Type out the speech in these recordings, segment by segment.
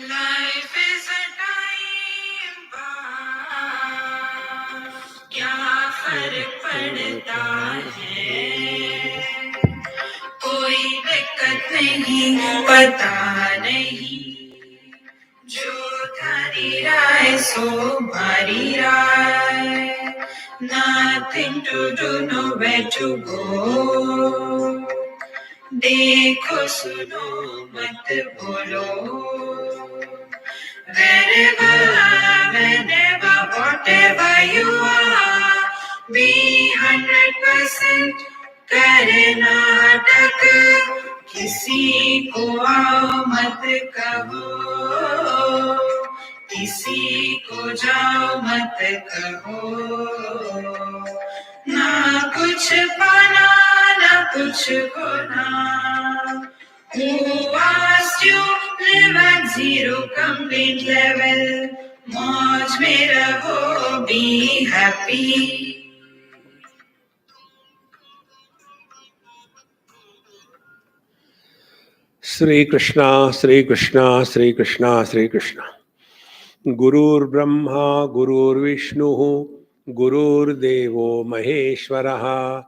Life is a time pass, क्या फर्क पड़ता है, कोई दिक्कत नहीं, पता नहीं, जो थारी राय सो भारी राय, nothing to do, nowhere to go, देखो सुनो मत बोलो, wherever, whenever, whatever you are, be 100% करे नाटक, किसी को आओ मत कहो, किसी को जाओ मत कहो, ना कुछ पाना ना कुछ खोना, who asked you live at zero complete level, मौज में रहो, be happy. Shri Krishna, Shri Krishna, Shri Krishna, Shri Krishna. Gurur Brahma, Gurur Vishnu, Gurur Devo Maheshwaraha,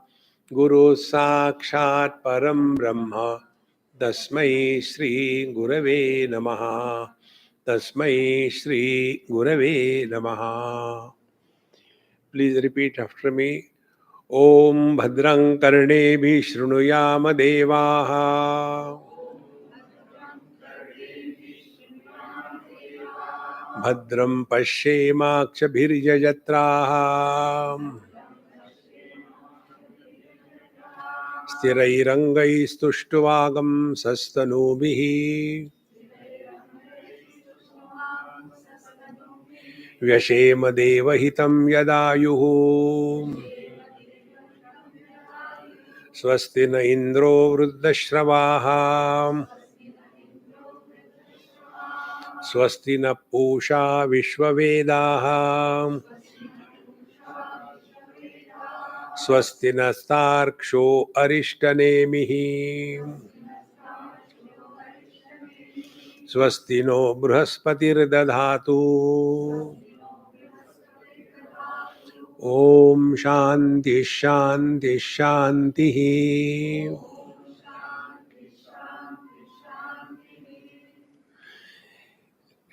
Guru Sakshat Param Brahma, Tasmai Shri Gurave Namaha, Tasmai Shri Gurave Namaha. Please repeat after me. Om Bhadrang Karnebhi Shrunuyama Devaha. भद्रं पश्येमाक्षभिर्यजत्राः स्थिरैरङ्गैस्तुष्टुवागं सस्तनूभिः व्यशेम देवहितं यदायुः स्वस्ति न इन्द्रो वृद्धश्रवाः स्वस्ति न पूषा विश्ववेदाः स्वस्ति नस्तार्क्ष्यो अरिष्टनेमिः स्वस्ति नो बृहस्पतिर्दधातु ओम शांति शांति शांति.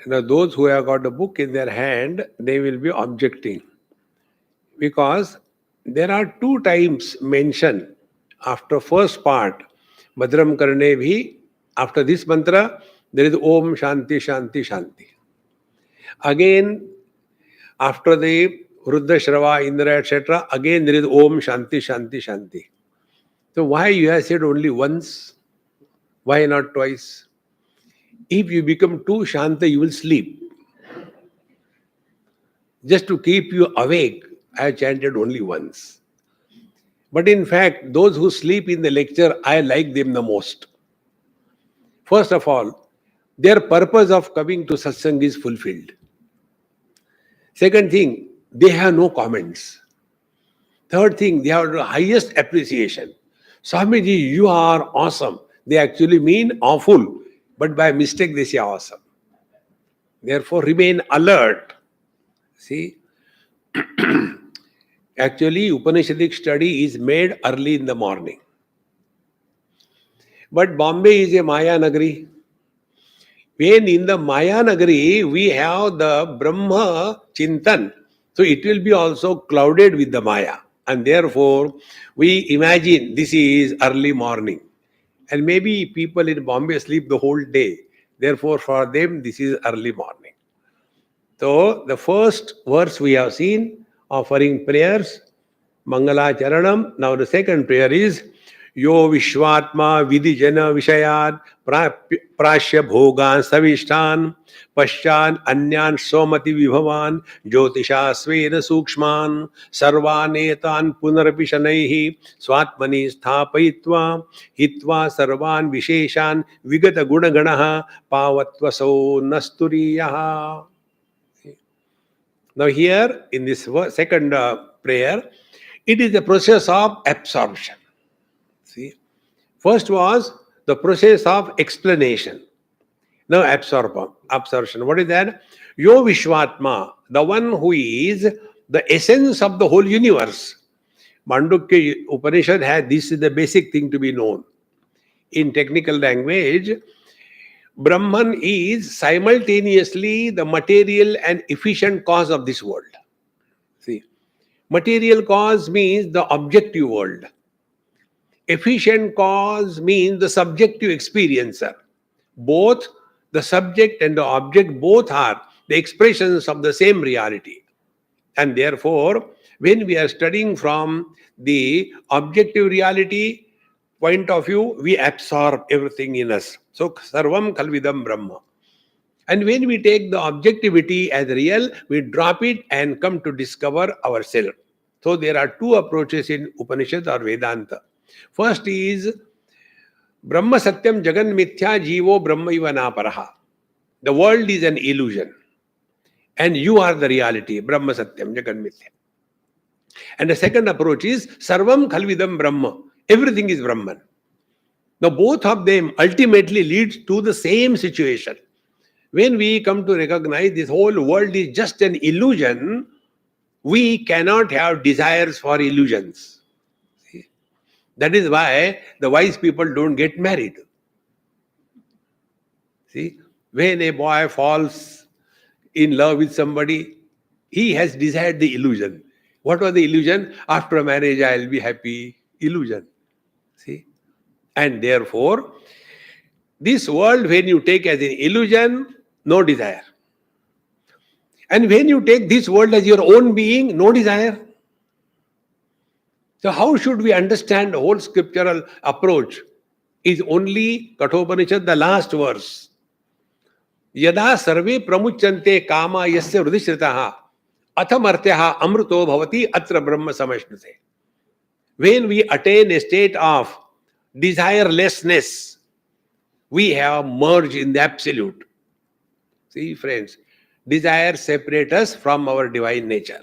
Now those who have got a book in their hand, they will be objecting, because there are two times mentioned after first part, Bhadram Karnebhi. After this mantra, there is Om Shanti Shanti Shanti. Again, after the Ruddha Shrava, Indra, etc., again there is Om Shanti Shanti Shanti. So why you have said only once? Why not twice? If you become too Shanta, you will sleep. Just to keep you awake, I have chanted only once. But in fact, those who sleep in the lecture, I like them the most. First of all, their purpose of coming to satsang is fulfilled. Second thing, they have no comments. Third thing, they have the highest appreciation. Swamiji, you are awesome. They actually mean awful, but by mistake they say awesome. Therefore, remain alert. See, actually, Upanishadic study is made early in the morning. But Bombay is a Maya Nagari. When in the Maya Nagari, we have the Brahma Chintan, so it will be also clouded with the Maya. And therefore, we imagine this is early morning. And maybe people in Bombay sleep the whole day. Therefore, for them, this is early morning. So, the first verse we have seen, offering prayers, Mangala Charanam. Now, the second prayer is Yo Vishwatma Vidijana Vishayat Prashya Bhogan Savishtan Paschan Anyan Somati Vibhavan Jyotisha Sveda Sukshman Sarvanetan Punarapishanaihi Swatmani Sthapayitva Hitva Sarvan Visheshan Vigata Gunaganaha Pavatvaso Nasturiyaha. Now here in this second prayer, it is the process of absorption. See, first was the process of explanation. No absorption. What is that? Yo Vishwatma, the one who is the essence of the whole universe. Mandukya Upanishad has this is the basic thing to be known. In technical language, Brahman is simultaneously the material and efficient cause of this world. See, material cause means the objective world. Efficient cause means the subjective experiencer. Both the subject and the object both are the expressions of the same reality. And therefore, when we are studying from the objective reality point of view, we absorb everything in us. So, Sarvam Kalvidam Brahma. And when we take the objectivity as real, we drop it and come to discover ourselves. So, there are two approaches in Upanishad or Vedanta. First is Brahma Satyam Jagan Mithya Jivo Brahma Ivana Paraha. The world is an illusion. And you are the reality. Brahma Satyam Jagan Mithya. And the second approach is Sarvam Khalvidam Brahma. Everything is Brahman. Now both of them ultimately leads to the same situation. When we come to recognize this whole world is just an illusion, we cannot have desires for illusions. See? That is why the wise people don't get married. See, when a boy falls in love with somebody, he has desired the illusion. What was the illusion? After marriage, I will be happy. Illusion. See? And therefore, this world, when you take as an illusion, no desire. And when you take this world as your own being, no desire. So how should we understand the whole scriptural approach? Is only Kathopanishad, the last verse. Yada sarve pramuchante kama yasya hridishritaha athamartyaha amruto bhavati atra brahma samashnute. When we attain a state of desirelessness, we have merged in the absolute. See, friends, desire separates us from our divine nature.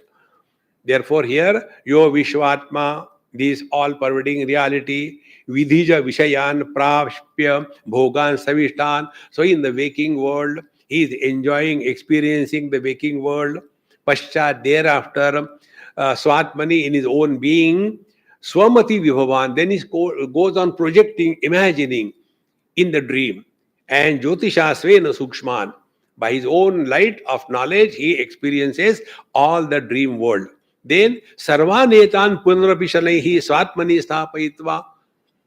Therefore, here, Yo Vishwatma, this all-pervading reality, Vidhija Vishayan Prapya Bhogan Savishtan. So, in the waking world, he is enjoying, experiencing the waking world. Paschat, thereafter, Swatmani in his own being, Swamati Vibhavan, then he goes on projecting, imagining in the dream. And Jyotisha Svena Sukshman, by his own light of knowledge, he experiences all the dream world. Then Sarvanetan Punarapishanaihi Swatmani Sthapaitva.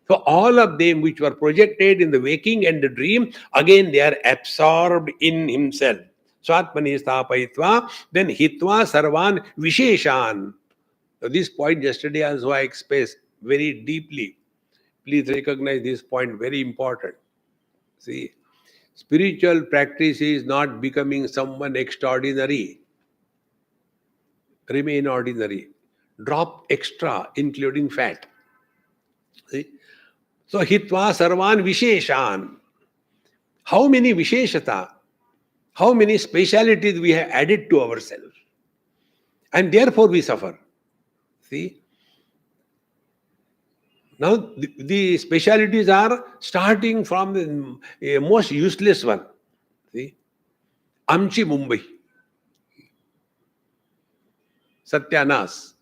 So all of them which were projected in the waking and the dream, again they are absorbed in himself. Swatmani Sthapaitva, then Hitva Sarvan Visheshan. So this point yesterday also I expressed very deeply. Please recognize this point, very important. See, spiritual practice is not becoming someone extraordinary. Remain ordinary. Drop extra, including fat. See? So, Hitva Sarvan Visheshan. How many Visheshata? How many specialities we have added to ourselves? And therefore we suffer. See? Now, the specialities are starting from the most useless one. See? Amchi Mumbai. Satyanas.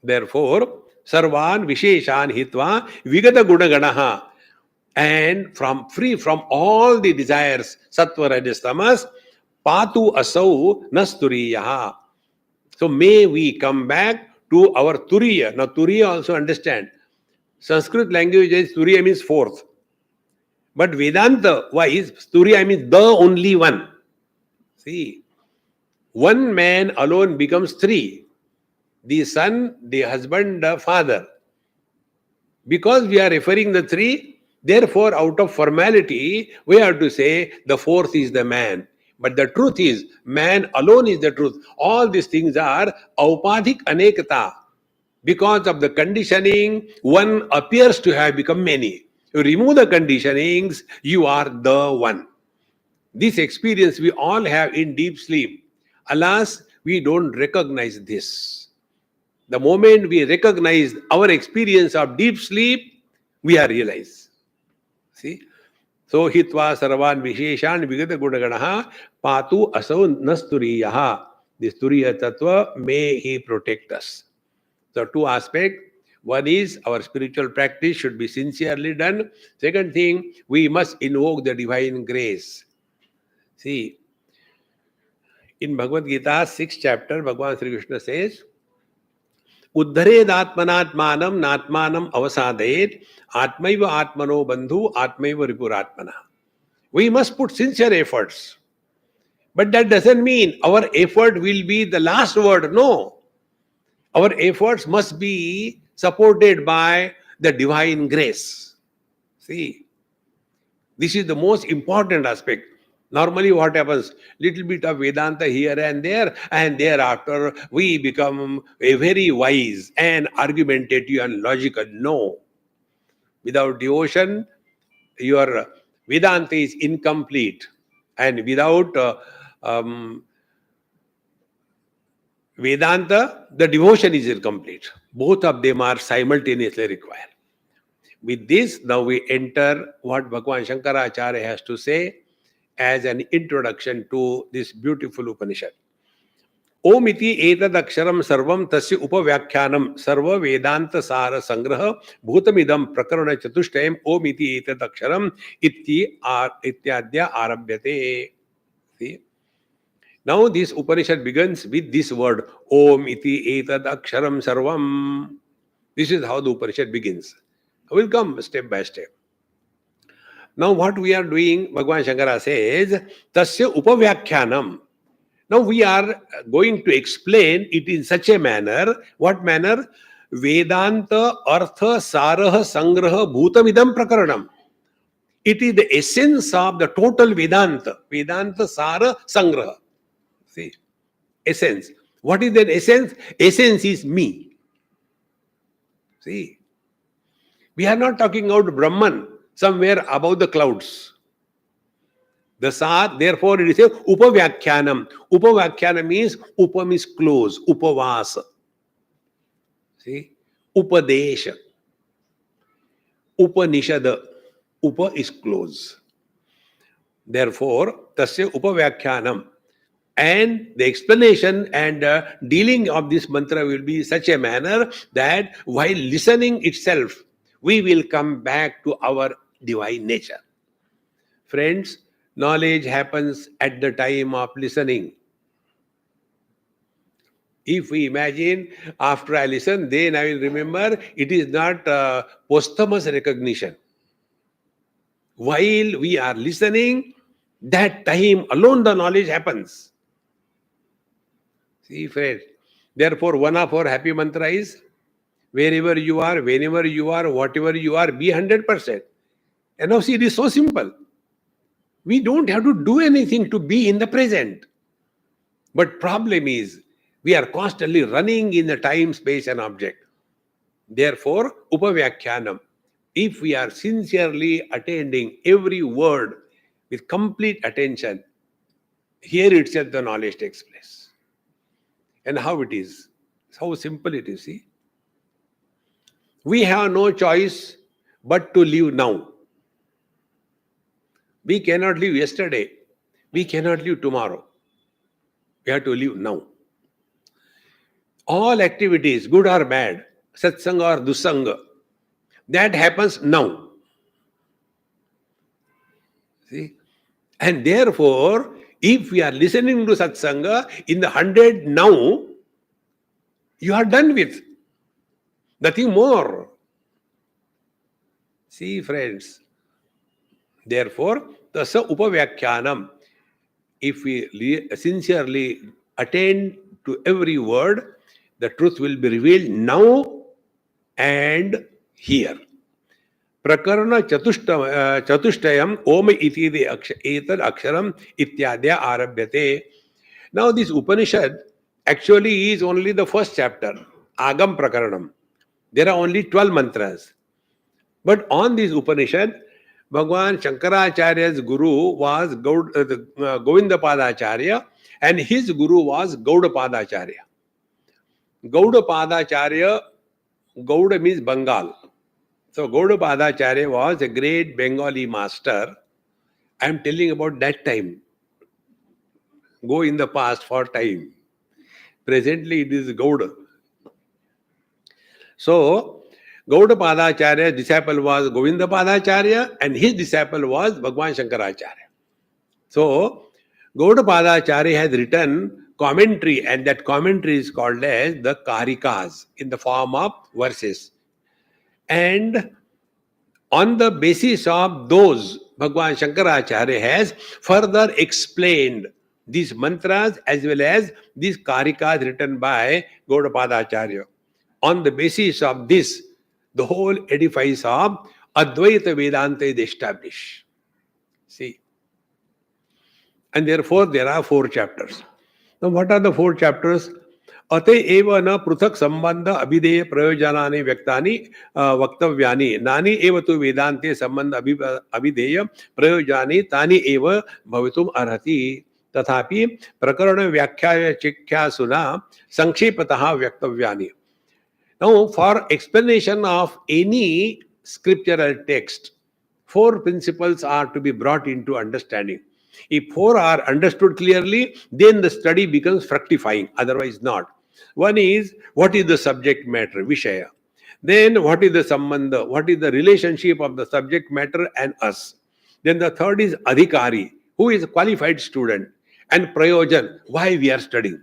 Therefore, Sarvan Visheshan Hitva Vigata Gunaganaha. And free from all the desires, Sattva Rajas Tamas, Patu Asau Nasturiyaha. So may we come back to our Turiya. Now Turiya also understand. Sanskrit language is Turiya means fourth. But Vedanta wise, Turiya means the only one. See, one man alone becomes three. The son, the husband, the father. Because we are referring the three, therefore out of formality, we have to say the fourth is the man. But the truth is, man alone is the truth. All these things are aupadhik anekata. Because of the conditioning, one appears to have become many. You remove the conditionings, you are the one. This experience we all have in deep sleep. Alas, we don't recognize this. The moment we recognize our experience of deep sleep, we are realized. See? So hitva sarvan visheshan vigata gunaganaha patu asau nasturiyaha. This turiya tattva, may he protect us. So two aspects. One is our spiritual practice should be sincerely done. Second thing, we must invoke the divine grace. See, in Bhagavad Gita, 6th chapter, Bhagavan Sri Krishna says, Uddhared atmanatmanam natmanam avasadayet atmaiva atmano bandhu atmaiva ripuratmana. We must put sincere efforts. But that doesn't mean our effort will be the last word. No. Our efforts must be supported by the divine grace. See, this is the most important aspect. Normally what happens? Little bit of Vedanta here and thereafter we become a very wise and argumentative and logical. No. Without devotion, your Vedanta is incomplete. And without Vedanta, the devotion is incomplete. Both of them are simultaneously required. With this, now we enter what Bhagavan Shankaracharya has to say as an introduction to this beautiful Upanishad. Om iti etad aksharam sarvam tasya upavyakyanam sarva vedanta sara sangraha bhutamidam prakarana chatushtayam om iti etad aksharam ityadya arabhyate. See? Now this Upanishad begins with this word Om iti etad aksharam sarvam. This is how the Upanishad begins. I will come step by step. Now what we are doing, Bhagavan Shankara says, Tasya upavyakyanam. Now we are going to explain it in such a manner. What manner? Vedanta artha saraha sangraha bhutamidam prakaranam. It is the essence of the total Vedanta. Vedanta sara sangraha. See, essence. What is that essence? Essence is me. See, we are not talking about Brahman somewhere above the clouds. The Sat, therefore it is a Upavyakyanam. Upavyakyanam means Upa means close, Upavasa. See? Upadesha. Upanishad. Upa is close. Therefore, Tasya Upavyakyanam. And the explanation and dealing of this mantra will be such a manner that while listening itself, we will come back to our divine nature. Friends, knowledge happens at the time of listening. If we imagine, after I listen, then I will remember, it is not posthumous recognition. While we are listening, that time alone the knowledge happens. See, friends, therefore one of our happy mantra is, wherever you are, whenever you are, whatever you are, be 100%. And now see, it is so simple. We don't have to do anything to be in the present. But problem is, we are constantly running in the time, space and object. Therefore, upavyakyanam. If we are sincerely attending every word with complete attention, here itself the knowledge takes place. And how it is, how simple it is, see. We have no choice but to live now. We cannot live yesterday. We cannot live tomorrow. We have to live now. All activities, good or bad, satsanga or dusanga, that happens now. See? And therefore, if we are listening to satsanga in the 100 now, you are done with. Nothing more. See, friends. Therefore, tasa upavyakyanam. If we sincerely attend to every word, the truth will be revealed now and here. Prakarana chatushtayam om iti etad aksharam ityadya arabhyate. Now this Upanishad actually is only the first chapter, Agam Prakaranam. There are only 12 mantras. But on this Upanishad, Bhagavan Shankaracharya's guru was Govindapadacharya and his guru was Gaudapadacharya. Gaudapadacharya, Gauda means Bengal. So Gaudapadacharya was a great Bengali master I am telling about that time. Go in the past for time. Presently it is Gauda. So, Gauda Padacharya's disciple was Govinda Padacharya and his disciple was Bhagwan Shankaracharya. So, Gauda Padacharya has written commentary, and that commentary is called as the Karikas in the form of verses. And on the basis of those, Bhagwan Shankaracharya has further explained these mantras as well as these Karikas written by Gaudapada Acharya. On the basis of this, the whole edifice of Advaita Vedanta is established. See. And therefore, there are 4 chapters. Now, what are the 4 chapters? अतः एव न पृथक संबंध अभिधेय प्रयोजनानि व्यक्तानि वक्तव्यानि नानि एव तु वेदान्ते संबंध अभिधेय प्रयोजनानि तानि एव भवितुम् अर्हति तथापि प्रकरण व्याख्या चिख्यासुना संक्षेपतः व्यक्तव्यानि. Now, for explanation of any scriptural text, 4 principles are to be brought into understanding. If 4 are understood clearly, then the study becomes fructifying, otherwise not. One is, what is the subject matter, Vishaya? Then, what is the Sambandha? What is the relationship of the subject matter and us? Then the third is Adhikari, who is a qualified student, and Prayojan, why we are studying.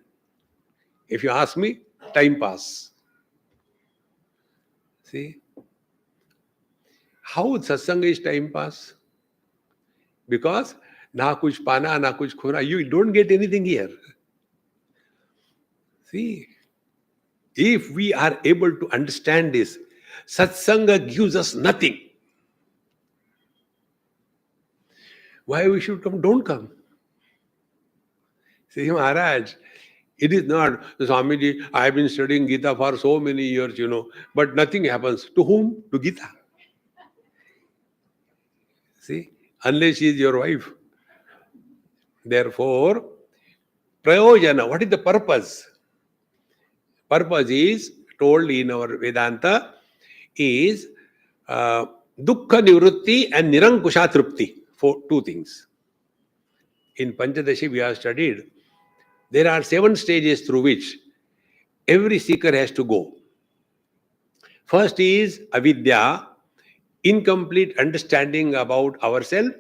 If you ask me, time pass. See? How satsanga is time pass? Because na kuch pana, na kuch khona, you don't get anything here. See, if we are able to understand this, satsanga gives us nothing. Why we should come? Don't come. See, Maharaj, it is not, Swamiji, I have been studying Gita for so many years, but nothing happens. To whom? To Gita. See, unless she is your wife. Therefore, prayojana, what is the purpose? Purpose is told in our Vedanta is dukkha nivrutti and nirankusha trupti. For 2 things. In Panchadashi we have studied, there are 7 stages through which every seeker has to go. First is avidya, incomplete understanding about ourselves,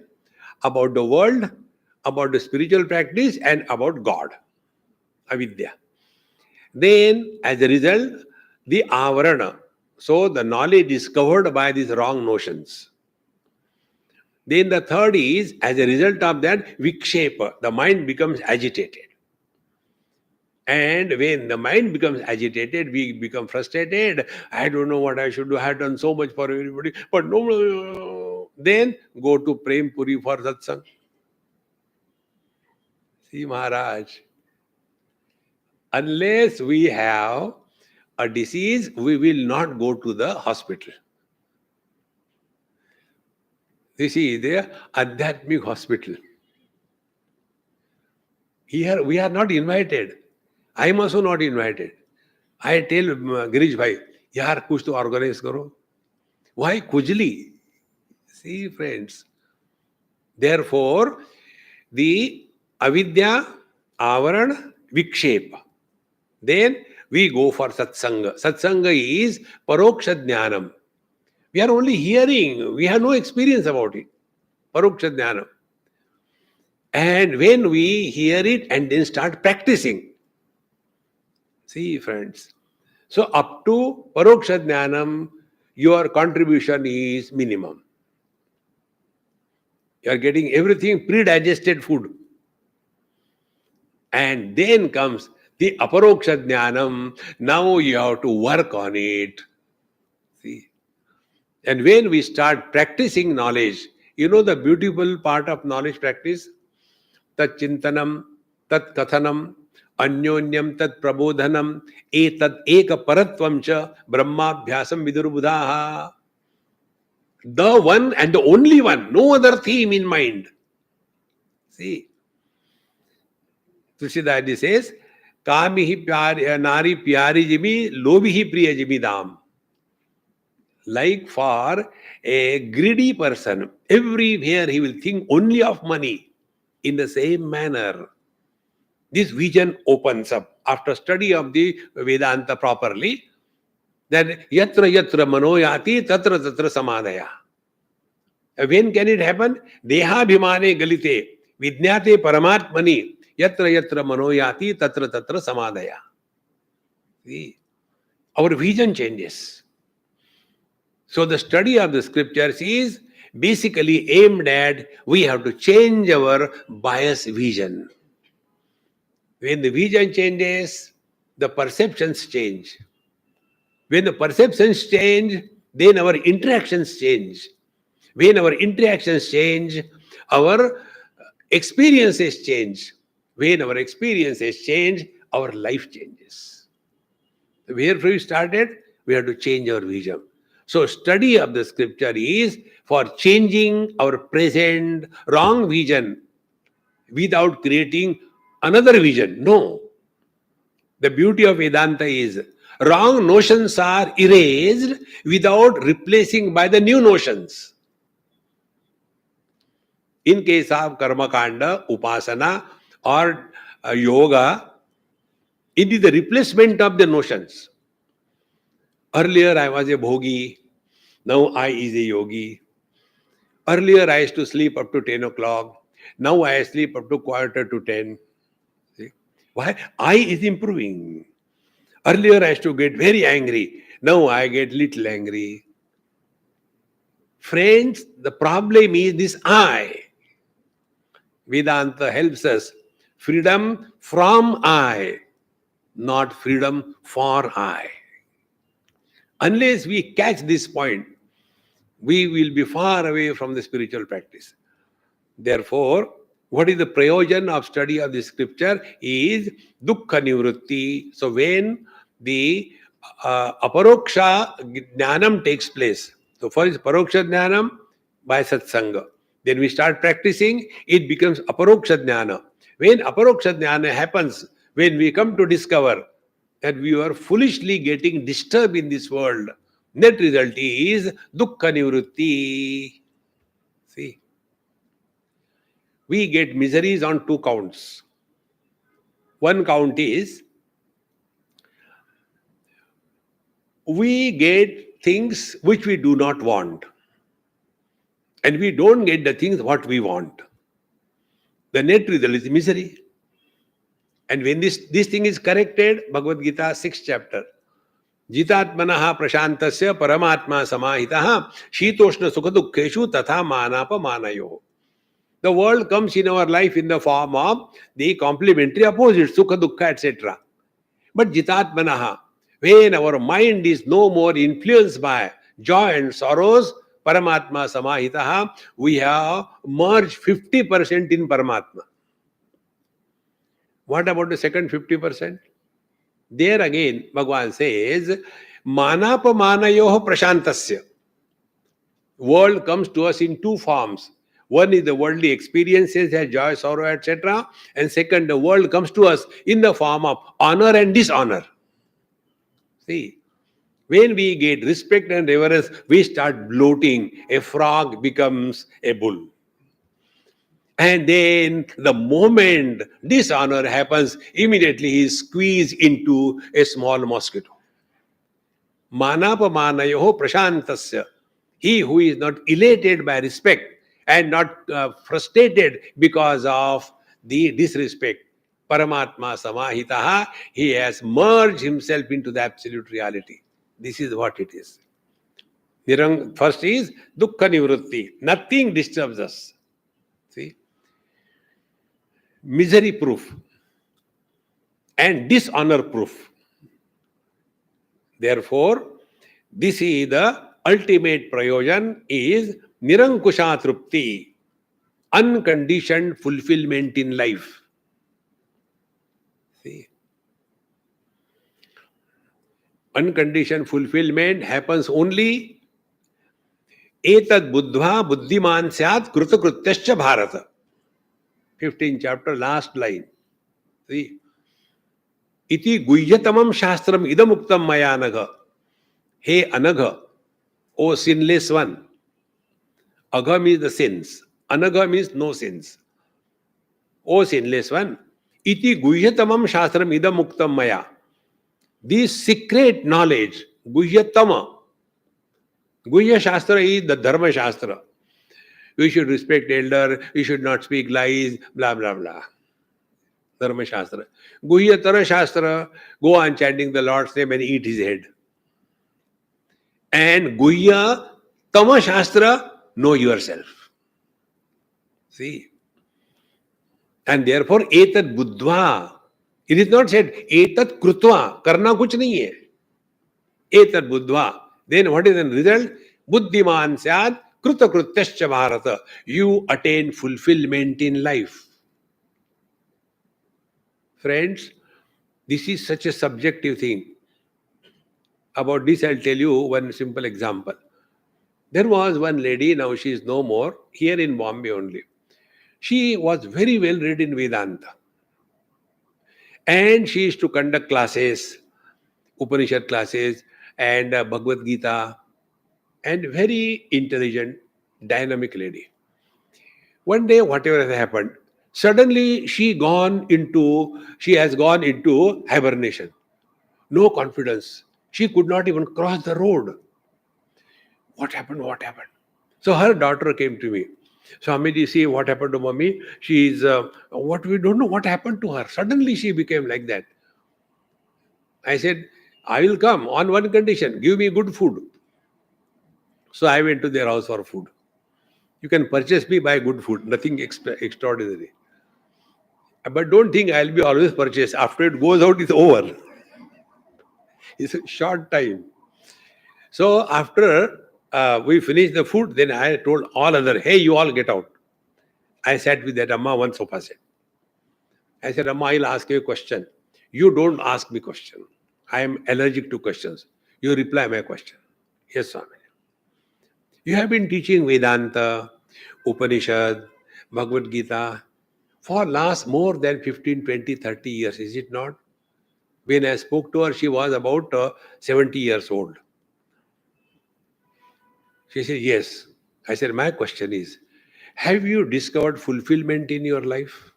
about the world, about the spiritual practice, and about God. Avidya. Then, as a result, the avarana. So, the knowledge is covered by these wrong notions. Then the third is, as a result of that, vikshepa. The mind becomes agitated. And when the mind becomes agitated, we become frustrated. I don't know what I should do. I have done so much for everybody. But no, then go to Prem Puri for satsang. See, Maharaj, unless we have a disease, we will not go to the hospital. This is the Adhyatmic hospital. Here we are not invited. I am also not invited. I tell Girish bhai, yaar kuch to organize karo. Why Kujli? See, friends. Therefore, the avidya, avaran, vikshepa. Then we go for satsanga. Satsanga is paroksha jnanam. We are only hearing. We have no experience about it. Paroksha jnanam. And when we hear it and then start practicing. See, friends. So up to paroksha jnanam, your contribution is minimum. You are getting everything pre-digested food. And then comes the aparoksha jnanam. Now you have to work on it. See. And when we start practicing knowledge, you know the beautiful part of knowledge practice? Tat chintanam, tat kathanam, anyonyam tat prabodhanam, etat eka paratvam cha brahmabhyasam vidurbuddhaha. The one and the only one, no other theme in mind. See, Tulsidas says, Kami hi pyari, nari pyari jimi, lobi hi priya jimi dam. Like for a greedy person, everywhere he will think only of money. In the same manner, this vision opens up after study of the Vedanta properly. That yatra yatra manoyati tatra tatra samadaya. When can it happen? Dehabhimane galite vidnyate paramatmani yatra yatra manoyati tatra tatra samadaya. See, our vision changes. So the study of the scriptures is basically aimed at we have to change our bias vision. When the vision changes, the perceptions change. When the perceptions change, then our interactions change. When our interactions change, our experiences change. When our experiences change, our life changes. Where we started, we have to change our vision. So study of the scripture is for changing our present wrong vision without creating another vision. No. The beauty of Vedanta is wrong notions are erased without replacing by the new notions. In case of karma kanda, upasana or yoga, it is the replacement of the notions. Earlier I was a bhogi, now I is a yogi. Earlier I used to sleep up to 10 o'clock, now I sleep up to quarter to 10. See? Why? I is improving. Earlier I used to get very angry, now I get little angry. Friends, the problem is this I. Vedanta helps us. Freedom from I, not freedom for I. Unless we catch this point, we will be far away from the spiritual practice. Therefore, what is the prayojan of study of the scripture is dukkha nivrutti. So when the aparoksha jnanam takes place, so first paroksha jnanam by satsanga, then we start practicing, it becomes aparoksha jnana. When aparoksha jnana happens, when we come to discover that we are foolishly getting disturbed in this world, net result is dukkha nivrutti. See, we get miseries on two counts. One count is we get things which we do not want, and we don't get the things what we want. The net result is misery. And when this thing is corrected, Bhagavad Gita 6th chapter, Jitatmanaha prashantasya paramatma samahitaha shitoshna sukha dukkheshu tatha manapa manayo. The world comes in our life in the form of the complementary opposites, sukha dukkha, etc. But jitatmanaha, when our mind is no more influenced by joy and sorrows, paramatma samahitaha, we have merged 50% in Paramatma. What about the second 50%? There again, Bhagavan says, manapamanayoho prashantasya. World comes to us in two forms. One is the worldly experiences, as joy, sorrow, etc. And second, the world comes to us in the form of honor and dishonor. See, when we get respect and reverence, we start bloating. A frog becomes a bull. And then the moment dishonor happens, immediately he is squeezed into a small mosquito. Manapamanayoho prashantasya. He who is not elated by respect and not frustrated because of the disrespect. Paramatma samahitaha. He has merged himself into the absolute reality. This is what it is. First is dukkha nivrutti. Nothing disturbs us. See? Misery proof and dishonor proof. Therefore, this is the ultimate prayojan is nirankusha trupti, unconditioned fulfillment in life. See, unconditioned fulfillment happens only etad buddha buddhiman syat krutakrutyascha bharata. 15th chapter, last line. See, iti guhyatamam shastram idamuktam maya anagha. Hey anagha, O sinless one. Agha means the sins. Anagha means no sins. O sinless one. Iti guhyatamam shastram idam muktam maya. This secret knowledge, guhyatama. Guhya shastra is the dharma shastra. We should respect elder, we should not speak lies, blah blah blah. Dharma shastra. Guhyatara shastra, go on chanting the Lord's name and eat his head. And Guhya Tama Shastra, know yourself. See? And therefore, Etat Buddhva. It is not said, Etat Krutva. Karna kuch nahi hai. Etat Buddhva. Then what is the result? Buddhiman Syad Kruta Krutyascha Bharata. You attain fulfillment in life. Friends, this is such a subjective thing. About this, I'll tell you one simple example. There was one lady, now she is no more, here in Bombay only. She was very well read in Vedanta. And she used to conduct classes, Upanishad classes, and Bhagavad Gita, and very intelligent, dynamic lady. One day, whatever has happened, suddenly she has gone into hibernation. No confidence. She could not even cross the road. What happened? What happened? So her daughter came to me. Swamiji, see what happened to mommy? She is, we don't know what happened to her. Suddenly she became like that. I said, I will come on one condition, give me good food. So I went to their house for food. You can purchase me by good food, nothing extraordinary. But don't think I'll be always purchased. After it goes out, it's over. It's a short time. So after we finished the food, then I told all other, hey, you all get out. I sat with that Amma one sofa set. I said, Amma, I'll ask you a question. You don't ask me question. I am allergic to questions. You reply my question. Yes, Swami. You have been teaching Vedanta, Upanishad, Bhagavad Gita for last more than 15, 20, 30 years, is it not? When I spoke to her, she was about 70 years old. She said, yes. I said, my question is, have you discovered fulfillment in your life?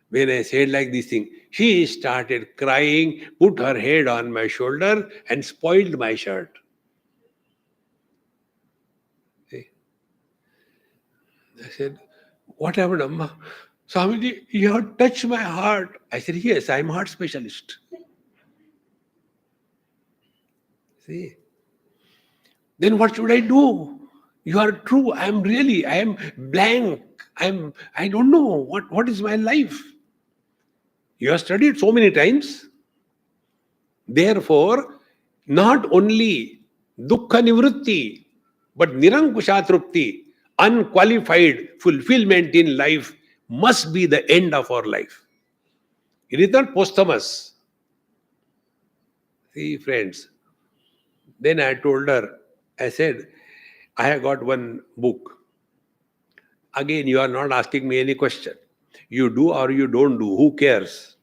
When I said like this thing, she started crying, put her head on my shoulder and spoiled my shirt. See? I said, what happened, Amma? Swamiji, you have touched my heart. I said, yes, I'm a heart specialist. See? Then what should I do? You are true. I am blank. I don't know what is my life. You have studied so many times. Therefore, not only dukkha nivritti, but nirankusha trupti, unqualified fulfillment in life must be the end of our life. It is not posthumous. See, friends. Then I told her, I said, I have got one book. Again, you are not asking me any question. You do or you don't do. Who cares?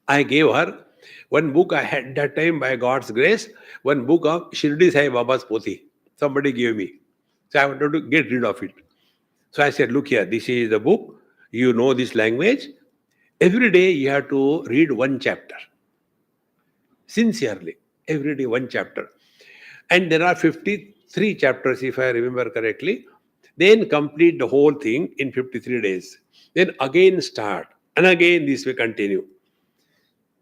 I gave her one book I had that time by God's grace, one book of Shirdi Sai Baba's Poti. Somebody gave me. So I wanted to get rid of it. So I said, look here, this is the book. You know this language. Every day you have to read one chapter. Sincerely. Every day one chapter. And there are 53 chapters, if I remember correctly. Then complete the whole thing in 53 days. Then again start. And again this will continue.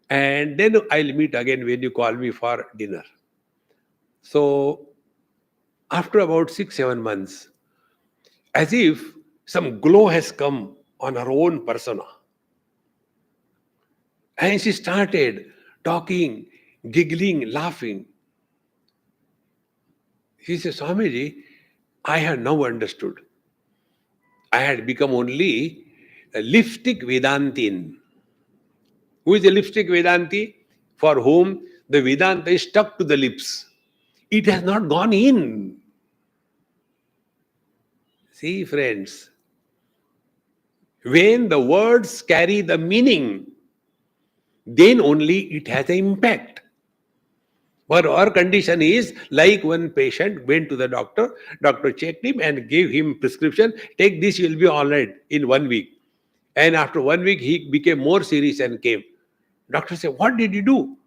And then I'll meet again when you call me for dinner. So after about 6-7 months, as if some glow has come on her own persona. And she started talking, giggling, laughing. She said, Swamiji, I had now understood. I had become only a lipstick Vedantin. Who is a lipstick Vedanti? For whom the Vedanta is stuck to the lips. It has not gone in. See, friends, when the words carry the meaning, then only it has an impact. But our condition is like one patient went to the doctor, doctor checked him and gave him prescription, take this, you will be all right in 1 week. And after 1 week, he became more serious and came. Doctor said, what did you do?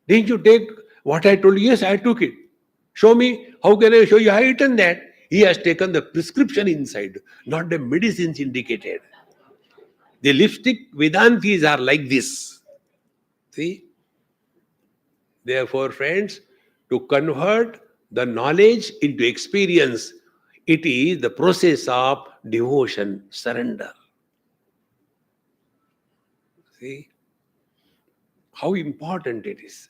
Didn't you take what I told you? Yes, I took it. Show me. How can I show you? I have eaten that. He has taken the prescription inside, not the medicines indicated. The lipstick Vedantis are like this. See? Therefore, friends, to convert the knowledge into experience, it is the process of devotion, surrender. See how important it is.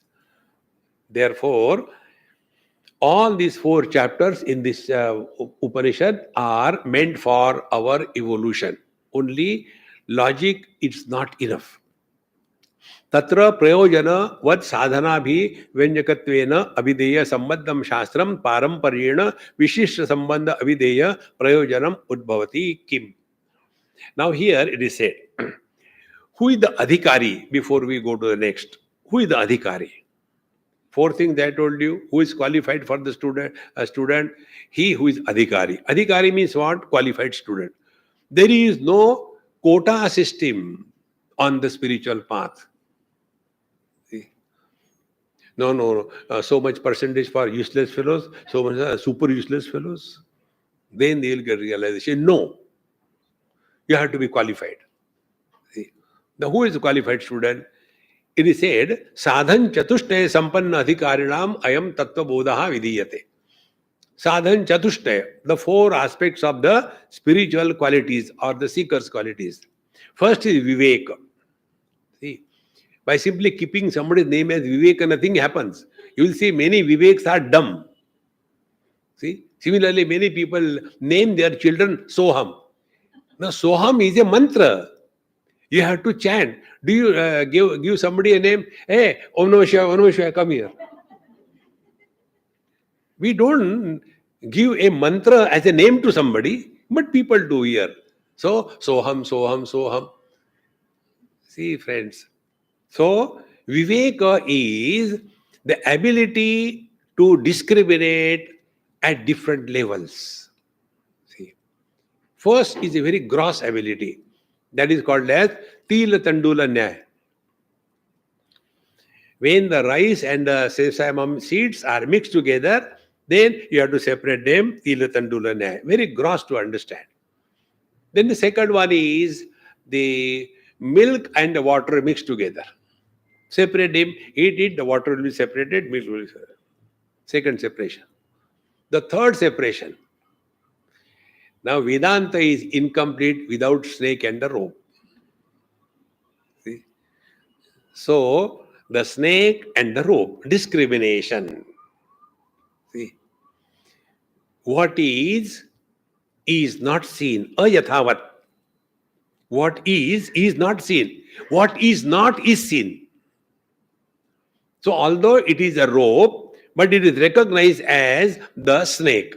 Therefore, all these 4 chapters in this Upanishad are meant for our evolution. Only logic is not enough. तत्र प्रयोजन वद साधना भी व्यंजकत्वेन अभिधेय संबद्धम शास्त्रम पारंपर्येण विशिष्ट संबंध अभिधेय प्रयोजनम उद्भवति किम. Now here it is said, who is the adhikari? Before we go to the next, who is the adhikari? 4 things I told you. Who is qualified for the student? A student, he who is adhikari. Adhikari means what? Qualified student. There is no quota system on the spiritual path. No. So much percentage for useless fellows, so much super useless fellows. Then they will get realization. No. You have to be qualified. See? Now, who is a qualified student? It is said, sadhan chatushtaya sampanna adhikarinam ayam tattva bodhaha vidiyate. Sadhan chatushtaya, the 4 aspects of the spiritual qualities or the seeker's qualities. First is viveka. See? By simply keeping somebody's name as Viveka, nothing happens. You will see many Viveks are dumb. See? Similarly, many people name their children Soham. Now, Soham is a mantra. You have to chant. Do you give somebody a name? Hey, Om Namah Shivaya, come here. We don't give a mantra as a name to somebody, but people do here. So, Soham. See, friends. So, Viveka is the ability to discriminate at different levels. See, first is a very gross ability. That is called as Tila Tandula Nyaya. When the rice and the sesame seeds are mixed together, then you have to separate them, Tila Tandula Nyaya. Very gross to understand. Then the second one is the milk and the water mixed together. Separate them, eat it, the water will be separated, milk will be separated. Second separation. The third separation. Now Vedanta is incomplete without snake and the rope. See? So the snake and the rope, discrimination. See? What is not seen. Ayathavat. What is not seen. What is not is seen. So although it is a rope, but it is recognized as the snake.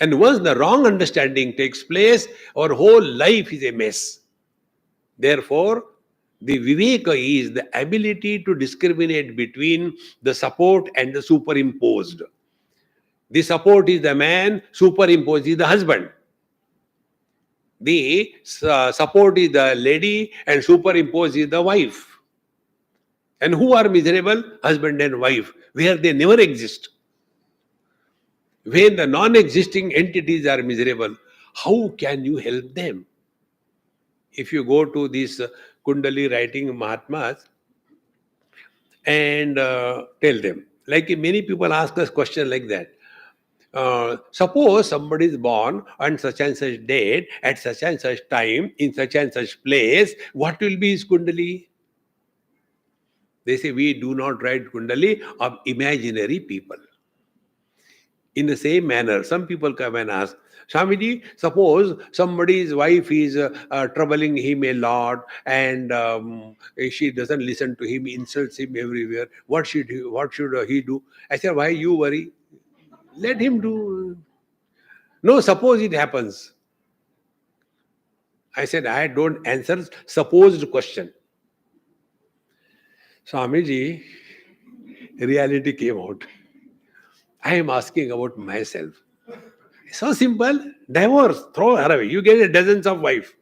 And once the wrong understanding takes place, our whole life is a mess. Therefore, the Viveka is the ability to discriminate between the support and the superimposed. The support is the man, superimposed is the husband. The support is the lady and superimposed is the wife. And who are miserable? Husband and wife, where they never exist. When the non-existing entities are miserable, how can you help them? If you go to these Kundali writing Mahatmas and tell them, like many people ask us question like that. Suppose somebody is born on such and such date, at such and such time, in such and such place, what will be his Kundali? They say, we do not write Kundali of imaginary people. In the same manner, some people come and ask, Swamiji, suppose somebody's wife is troubling him a lot and she doesn't listen to him, insults him everywhere. What should he do? I said, why you worry? Let him do. No, suppose it happens. I said, I don't answer supposed question. Swamiji, reality came out. I am asking about myself. So simple. Divorce. Throw her away. You get a dozens of wife.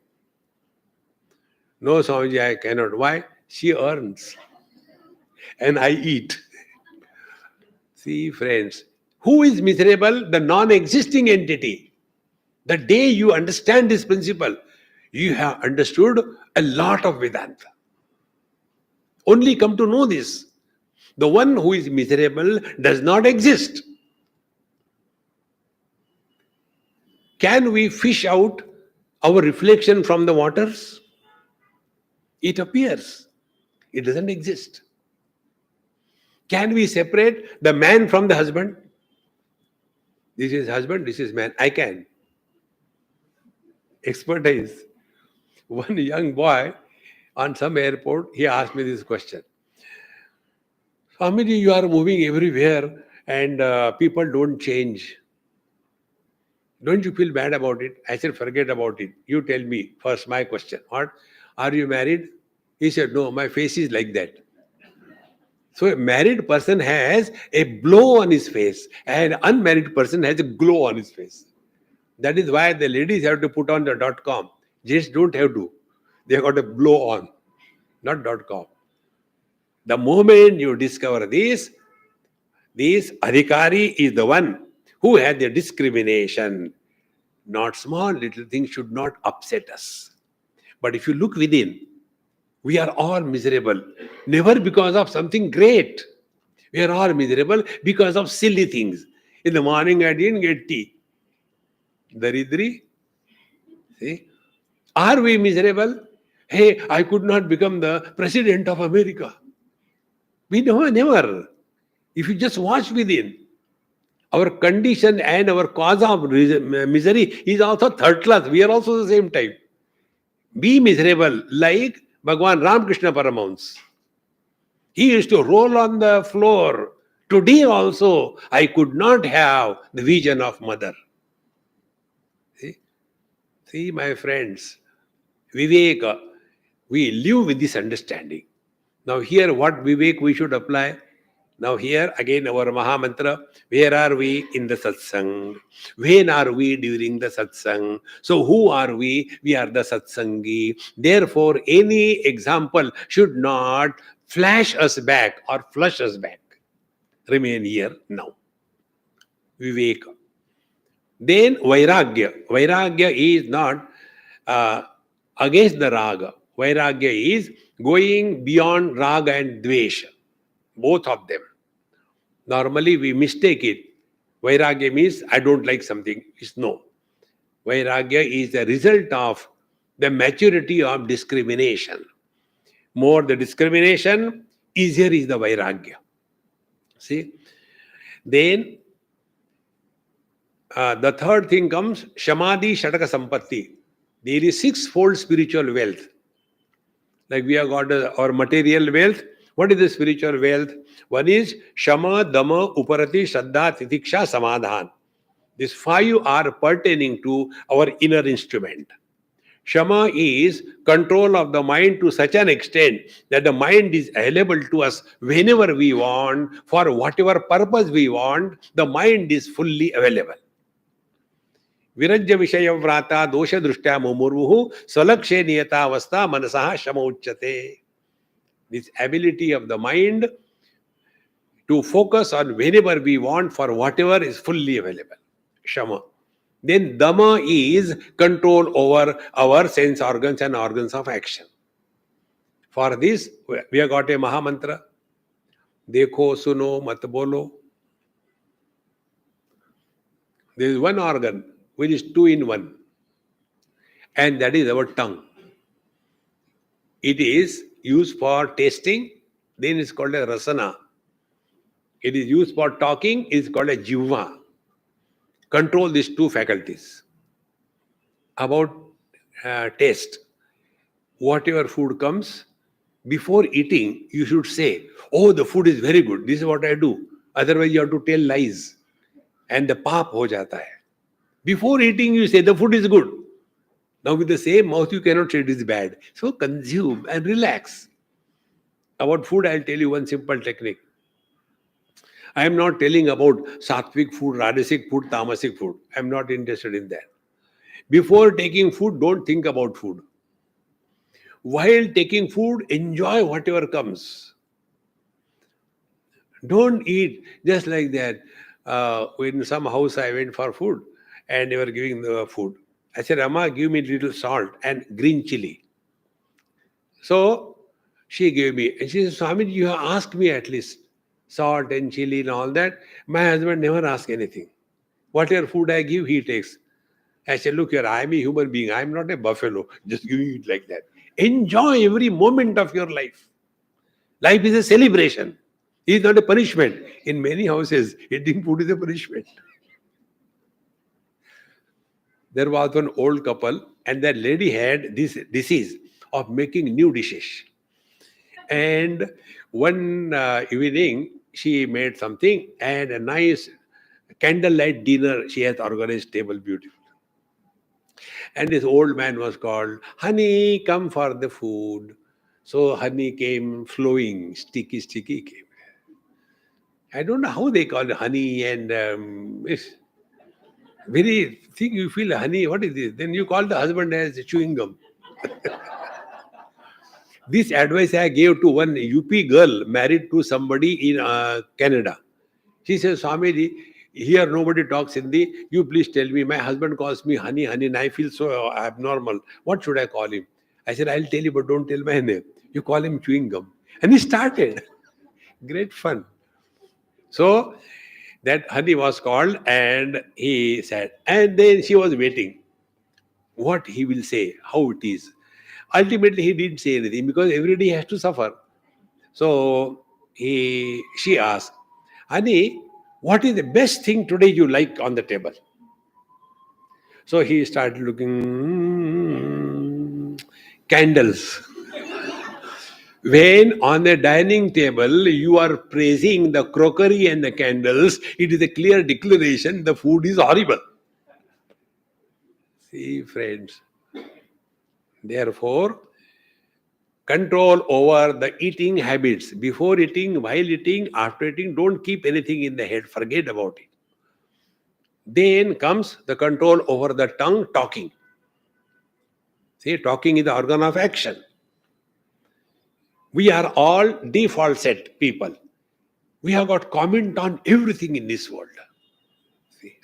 No, Swamiji, I cannot. Why? She earns. And I eat. See, friends, who is miserable? The non-existing entity. The day you understand this principle, you have understood a lot of Vedanta. Only come to know this. The one who is miserable does not exist. Can we fish out our reflection from the waters? It appears. It doesn't exist. Can we separate the man from the husband? This is husband, this is man. I can. Expertise. One young boy on some airport, he asked me this question. Swamiji, you are moving everywhere and people don't change. Don't you feel bad about it? I said, forget about it. You tell me first my question. What? Are you married? He said, no, my face is like that. So a married person has a blow on his face and an unmarried person has a glow on his face. That is why the ladies have to put on the .com. Gents don't have to. They have got a blow on, not .com. The moment you discover this adhikari is the one who had the discrimination. Not small, little things should not upset us. But if you look within, we are all miserable. Never because of something great. We are all miserable because of silly things. In the morning, I didn't get tea. Daridri. See? Are we miserable? Hey, I could not become the president of America. We never. If you just watch within, our condition and our cause of misery is also third class. We are also the same type. Be miserable like Bhagwan Ramakrishna Paramahamsa. He used to roll on the floor. Today also, I could not have the vision of mother. See, my friends, Viveka, we live with this understanding. Now here, what Vivek we should apply? Now here, again our Maha Mantra, where are we in the satsang? When are we during the satsang? So who are we? We are the satsangi. Therefore, any example should not flash us back or flush us back. Remain here now. Viveka. Then Vairagya. Vairagya is not against the raga. Vairagya is going beyond raga and dvesha. Both of them. Normally we mistake it. Vairagya means I don't like something. It's no. Vairagya is the result of the maturity of discrimination. More the discrimination, easier is the Vairagya. See? Then the third thing comes Shamadhi Shataka Sampatti. There is sixfold spiritual wealth. Like we have got our material wealth. What is the spiritual wealth? One is Shama, Dama, Uparati, Shraddha, Titiksha, Samadhan. These five are pertaining to our inner instrument. Shama is control of the mind to such an extent that the mind is available to us whenever we want, for whatever purpose we want, the mind is fully available. Virajya Vishaya Vrata Dosha Drushtya Mumurvuhu Swalakshe Niyata Avastha Manasaha Shama Uchyate. This ability of the mind to focus on whenever we want for whatever is fully available. Shama. Then Dama is control over our sense organs and organs of action. For this, we have got a Maha Mantra. Dekho, suno, mat bolo. There is one organ which is two in one. And that is our tongue. It is used for tasting, then it's called a rasana. It is used for talking, it's called a jivva. Control these two faculties. About taste. Whatever food comes, before eating, you should say, oh, the food is very good. This is what I do. Otherwise, you have to tell lies. And the paap ho jata hai. Before eating, you say the food is good. Now, with the same mouth, you cannot say it is bad. So, consume and relax. About food, I'll tell you one simple technique. I am not telling about sattvic food, rajasic food, tamasic food. I am not interested in that. Before taking food, don't think about food. While taking food, enjoy whatever comes. Don't eat just like that. In some house, I went for food and they were giving the food. I said, Amma, give me little salt and green chili. So she gave me. And she said, Swami, you have asked me at least salt and chili and all that. My husband never asks anything. Whatever food I give, he takes. I said, look here, I am a human being. I am not a buffalo. Just giving it like that. Enjoy every moment of your life. Life is a celebration. It is not a punishment. In many houses, eating food is a punishment. There was one old couple, and that lady had this disease of making new dishes. And one evening, she made something, and a nice candlelight dinner she has organized, table beautiful. And this old man was called, Honey, come for the food. So honey came flowing, sticky came. I don't know how they call it honey and it's very thing you feel honey, what is this? Then you call the husband as chewing gum. This advice I gave to one UP girl married to somebody in Canada. She says, Swamiji, here nobody talks Hindi. You please tell me. My husband calls me honey, and I feel so abnormal. What should I call him? I said, I'll tell you, but don't tell my name. You call him chewing gum. And he started. Great fun. So that honey was called and he said, and then she was waiting. What he will say, how it is. Ultimately, he didn't say anything because everybody has to suffer. So she asked, Honey, what is the best thing today you like on the table? So he started looking, candles. When on the dining table you are praising the crockery and the candles, it is a clear declaration the food is horrible. See, friends. Therefore, control over the eating habits. Before eating, while eating, after eating, don't keep anything in the head. Forget about it. Then comes the control over the tongue, talking. See, talking is the organ of action. We are all default set people. We have got comment on everything in this world. See,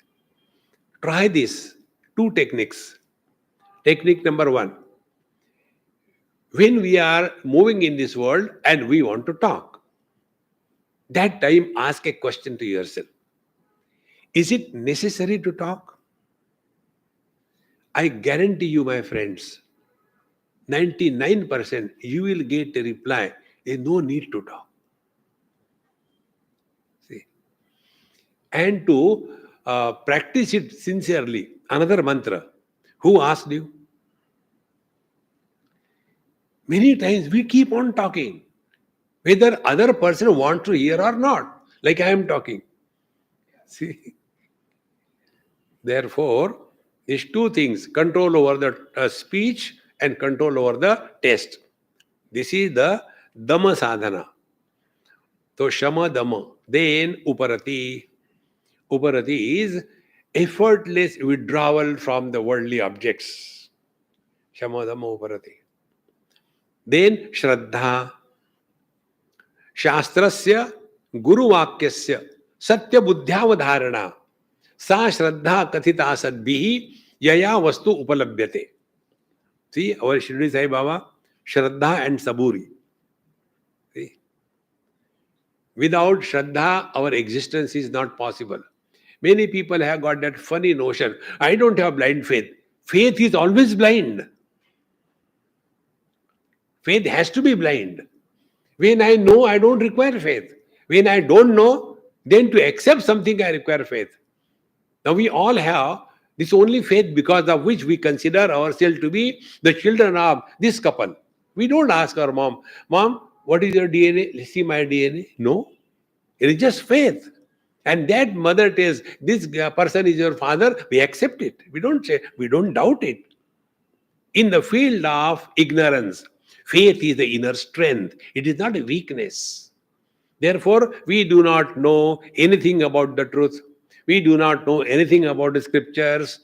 try this. 2 techniques. Technique number 1. When we are moving in this world and we want to talk, that time ask a question to yourself. Is it necessary to talk? I guarantee you, my friends, 99% you will get a reply, there is no need to talk. See? And to practice it sincerely, another mantra. Who asked you? Many times we keep on talking, whether other person wants to hear or not, like I am talking. See? Therefore, these 2 things, control over the speech and control over the taste. This is the Dhamma sadhana. So, Shama Dhamma. Then, Uparati. Uparati is effortless withdrawal from the worldly objects. Shama Dhamma Uparati. Then, Shraddha. Shastrasya Guru Vakyasya Satya Buddhyavadharana. Sa Shraddha Kathita Sadbhihi Yaya Vastu Upalabhyate. See, our Shri Sai Baba, Shraddha and Saburi. See? Without Shraddha, our existence is not possible. Many people have got that funny notion, I don't have blind faith. Faith is always blind. Faith has to be blind. When I know, I don't require faith. When I don't know, then to accept something, I require faith. Now we all have this only faith because of which we consider ourselves to be the children of this couple. We don't ask our mom, Mom, what is your DNA? Let's see my DNA. No. It is just faith. And that mother tells, this person is your father, we accept it. We don't say, we don't doubt it. In the field of ignorance, faith is the inner strength. It is not a weakness. Therefore, we do not know anything about the truth. We do not know anything about the scriptures.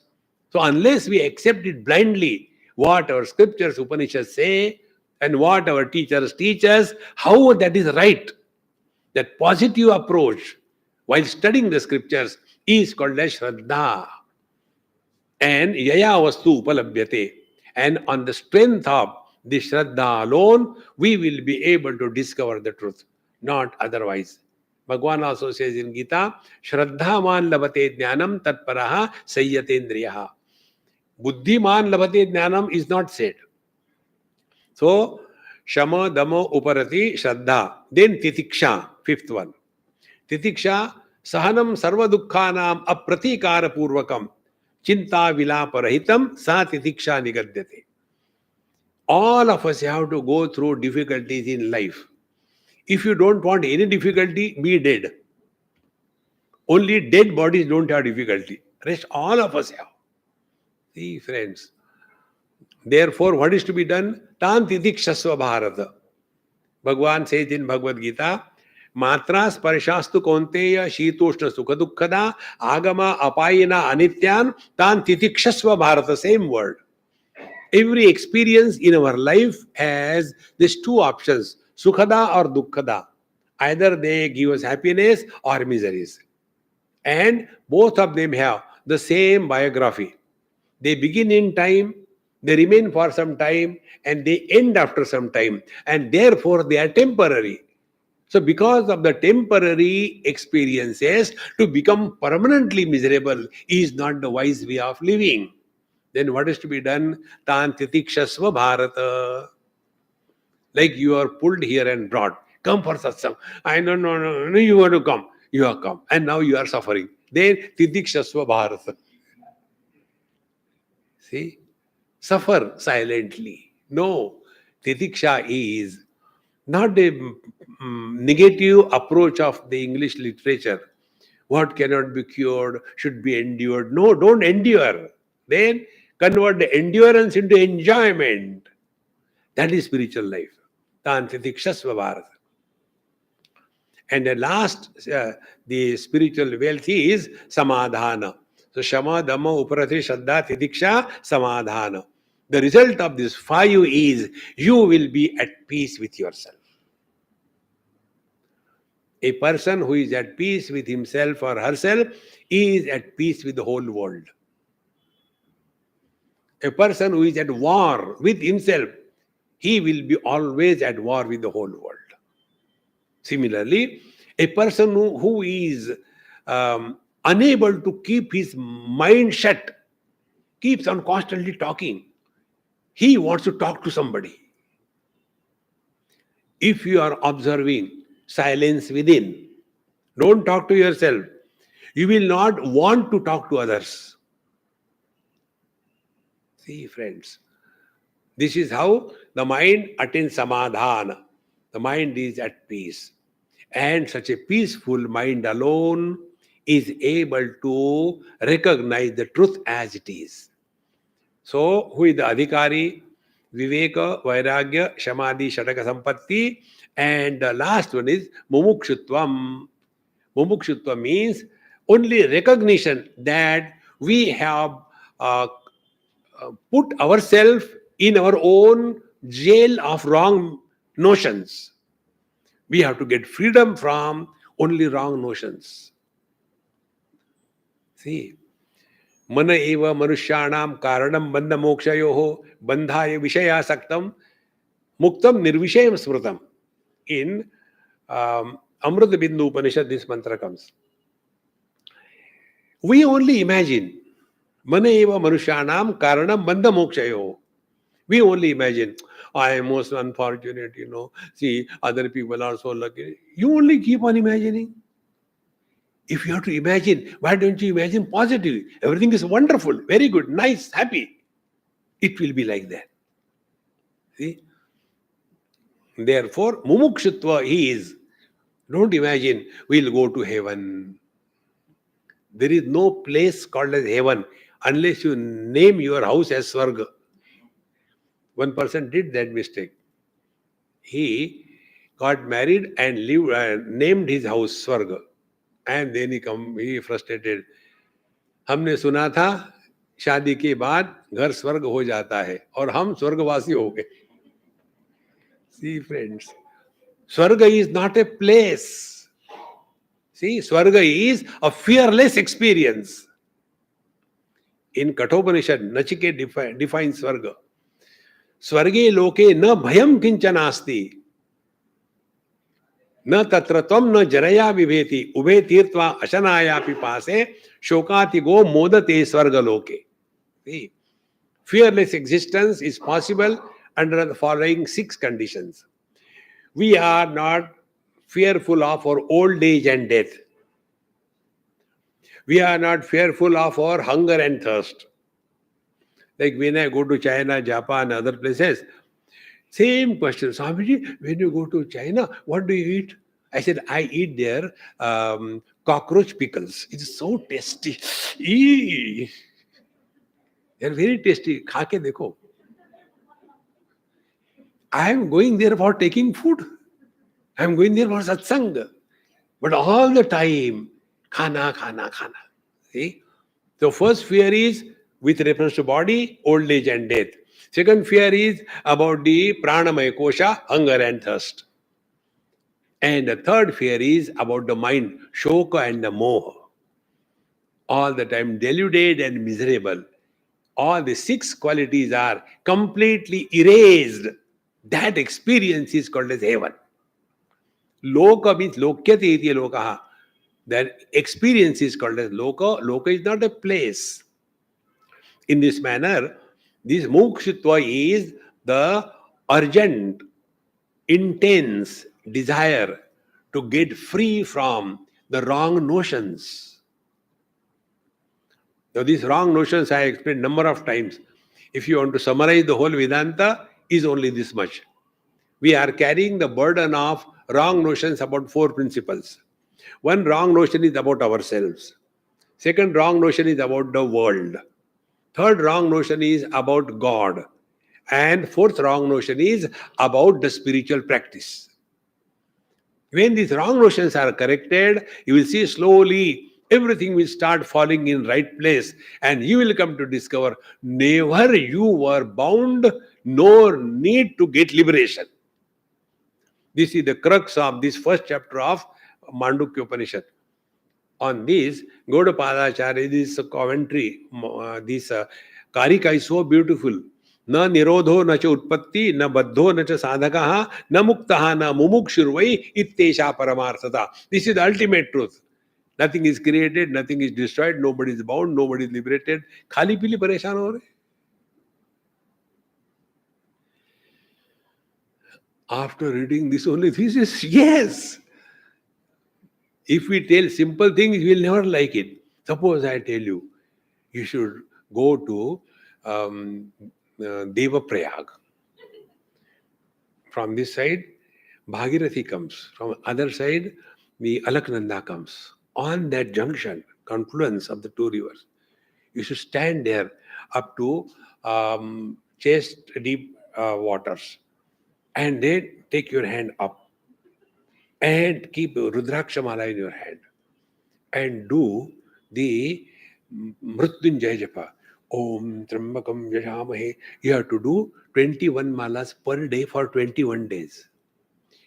So, unless we accept it blindly, what our scriptures, Upanishads say, and what our teachers teach us, how that is right, that positive approach while studying the scriptures is called as Shraddha. And Yaya Vastu Upalabhyate. And on the strength of the Shraddha alone, we will be able to discover the truth, not otherwise. Bhagavan also says in Gita, Shraddhaman labhate jnanam tatparaha sayyatendriyaha. Buddhiman labhate jnanam is not said. So, Shama, Damo, Uparati, Shraddha. Then Titiksha, fifth one. Titiksha, Sahanam Sarva Dukkhanam Apratikara Purvakam. Chinta Vilaparahitam Sa Titiksha Nigadyate. All of us have to go through difficulties in life. If you don't want any difficulty, be dead. Only dead bodies don't have difficulty. Rest all of us have. See, friends. Therefore, what is to be done? Tan Titikshasva Bharata. Bhagavan says in Bhagavad Gita, Matra sparshastu konteya shitoshna sukha dukkhada agama apayina anityan tan titikshasva bharata. Same word. Every experience in our life has these two options, sukhada or dukkhada. Either they give us happiness or miseries. And both of them have the same biography. They begin in time, they remain for some time, and they end after some time. And therefore, they are temporary. So, because of the temporary experiences, to become permanently miserable is not the wise way of living. Then what is to be done? Tan titikshasva bharata. Like you are pulled here and brought. Come for satsang. I no, no, no, no, you want to come. You have come. And now you are suffering. Then titikshasva bharata. See? Suffer silently. No. Titiksha is not a negative approach of the English literature. What cannot be cured should be endured. No, don't endure. Then convert the endurance into enjoyment. That is spiritual life. Tantritikshasva Bharata. And the last, the spiritual wealth is samadhana. So Shama, Dhamma, Uparati, Shraddha, Titiksha, Samadhana. The result of this five is you will be at peace with yourself. A person who is at peace with himself or herself is at peace with the whole world. A person who is at war with himself, he will be always at war with the whole world. Similarly, a person who is unable to keep his mind shut, keeps on constantly talking. He wants to talk to somebody. If you are observing silence within, don't talk to yourself. You will not want to talk to others. See, friends, this is how the mind attains samadhana. The mind is at peace. And such a peaceful mind alone is able to recognize the truth as it is. So, who is the adhikari? Viveka, Vairagya, Shamadhi, Shataka Sampatti. And the last one is Mumukshutvam. Mumukshutva means only recognition that we have put ourselves in our own jail of wrong notions. We have to get freedom from only wrong notions. See, mana eva manusyanam karanam bandha mokshayoho bandhaya vishayasaktam muktam nirvishayam smrutam. In Amrita Bindu Upanishad, this mantra comes. We only imagine. Mana eva manusyanam karanam bandha mokshayoho. We only imagine. I am most unfortunate, See, other people are so lucky. You only keep on imagining. If you have to imagine, why don't you imagine positively? Everything is wonderful, very good, nice, happy. It will be like that. See? Therefore, mumukshutva is, don't imagine we'll go to heaven. There is no place called as heaven unless you name your house as Swarga. One person did that mistake. He got married and named his house Swarga. And then he frustrated. हमने सुना था शादी के बाद घर स्वर्ग हो जाता है और हम स्वर्गवासी हो गए. See friends, Swarga is not a place. See, Swarga is a fearless experience. In Kathopanishad, Nachiket defines Swarga. Swarge loke na bhayam kinchanasti. न तत्र त्वं न जनया विभेति उभे तीर्थवा अशनाया पिपासे शोकाति गो मोदते स्वर्गलोके. Fearless existence is possible under the following 6 conditions. We are not fearful of our old age and death. We are not fearful of our hunger and thirst. Like when I go to China, Japan, other places, same question. Swamiji, when you go to China, what do you eat? I said, I eat their cockroach pickles. It's so tasty. Eee. They're very tasty. खा के देखो. I am going there for taking food. I am going there for satsang. But all the time, khana, khana, khana. See? So first fear is with reference to body, old age and death. Second fear is about the pranamaya kosha, hunger and thirst. And the third fear is about the mind, shoka and the moha. All the time deluded and miserable. All the 6 qualities are completely erased. That experience is called as heaven. Loka means lokyate iti lokaha. That experience is called as loka. Loka is not a place. In this manner, this mokshitva is the urgent, intense desire to get free from the wrong notions. Now, these wrong notions I explained number of times. If you want to summarize the whole Vedanta, is only this much. We are carrying the burden of wrong notions about 4 principles. One wrong notion is about ourselves. Second wrong notion is about the world. Third wrong notion is about God. And fourth wrong notion is about the spiritual practice. When these wrong notions are corrected, you will see slowly everything will start falling in right place and you will come to discover never you were bound nor need to get liberation. This is the crux of this first chapter of Mandukyopanishad. On this, Gaudapadacharya, this commentary, this Karika is so beautiful. Na nirodho na cha utpatti, na baddho na cha sadhakaha, na muktaha na mumukshurvai ittesha paramarthata. This is the ultimate truth. Nothing is created, nothing is destroyed, nobody is bound, nobody is liberated. Khali pili pareshan ho rahe. After reading this only thesis, yes. If we tell simple things, you will never like it. Suppose I tell you, you should go to Devaprayag. From this side, Bhagirathi comes. From other side, the Alaknanda comes. On that junction, confluence of the 2 rivers, you should stand there up to chest deep waters. And then take your hand up and keep Rudrakshamala in your hand and do the Mrutyunjaya Japa. Om Trambakam Yashamahe. You have to do 21 malas per day for 21 days.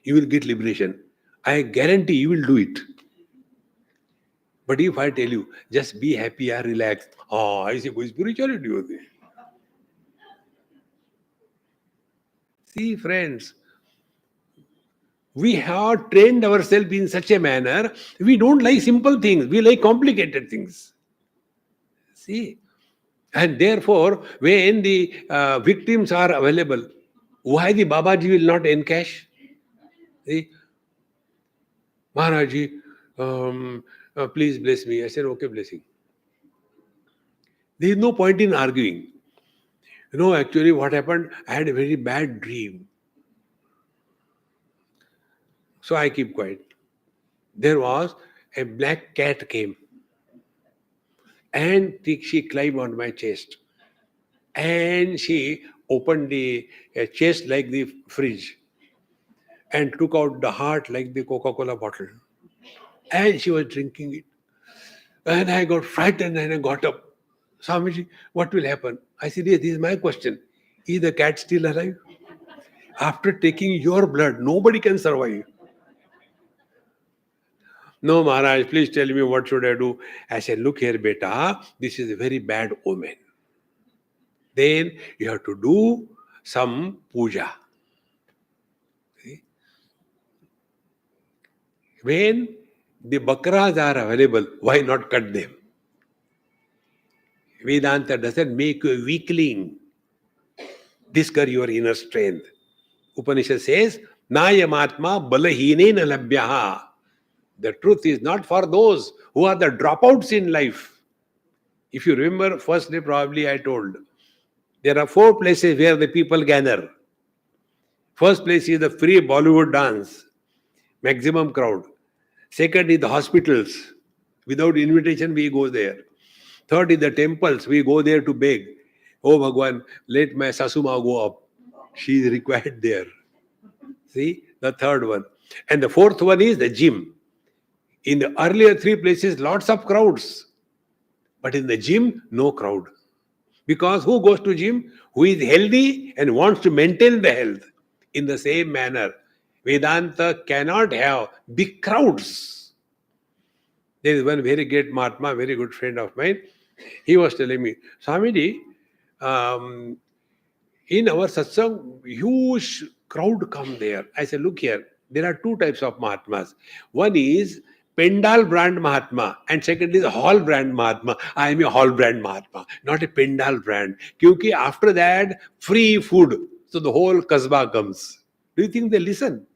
You will get liberation. I guarantee you will do it. But if I tell you, just be happy or relax, I say, कोई spirituality होती है. See, friends, we have trained ourselves in such a manner, we don't like simple things, we like complicated things. See? And therefore, when the victims are available, why the Babaji will not encash? See? Maharaj, please bless me. I said, okay, blessing. There is no point in arguing. You know, actually what happened, I had a very bad dream. So I keep quiet. There was a black cat came and she climbed on my chest and she opened the chest like the fridge and took out the heart like the Coca-Cola bottle. And she was drinking it. And I got frightened and I got up. Swamiji, what will happen? I said, yes, this is my question. Is the cat still alive? After taking your blood, nobody can survive. No, Maharaj, please tell me what should I do. I said, look here, beta, this is a very bad omen. Then you have to do some puja. See? When the bakras are available, why not cut them? Vedanta doesn't make you a weakling. Discover your inner strength. Upanishad says, Nayamatma balahine labhyaha. The truth is not for those who are the dropouts in life. If you remember, first day probably I told, there are 4 places where the people gather. First place is the free Bollywood dance, maximum crowd. Second is the hospitals. Without invitation, we go there. Third is the temples. We go there to beg. Oh Bhagwan, let my Sasuma go up. She is required there. See, the third one. And the fourth one is the gym. In the earlier 3 places, lots of crowds. But in the gym, no crowd. Because who goes to gym? Who is healthy and wants to maintain the health. In the same manner, Vedanta cannot have big crowds. There is one very great Mahatma, very good friend of mine. He was telling me, Swamiji, in our satsang, huge crowd come there. I said, look here, there are 2 types of Mahatmas. One is Pendal brand Mahatma and second is Hall brand Mahatma. I am a Hall brand Mahatma, not a Pendal brand. Kyunki after that, free food. So the whole kasbah comes. Do you think they listen?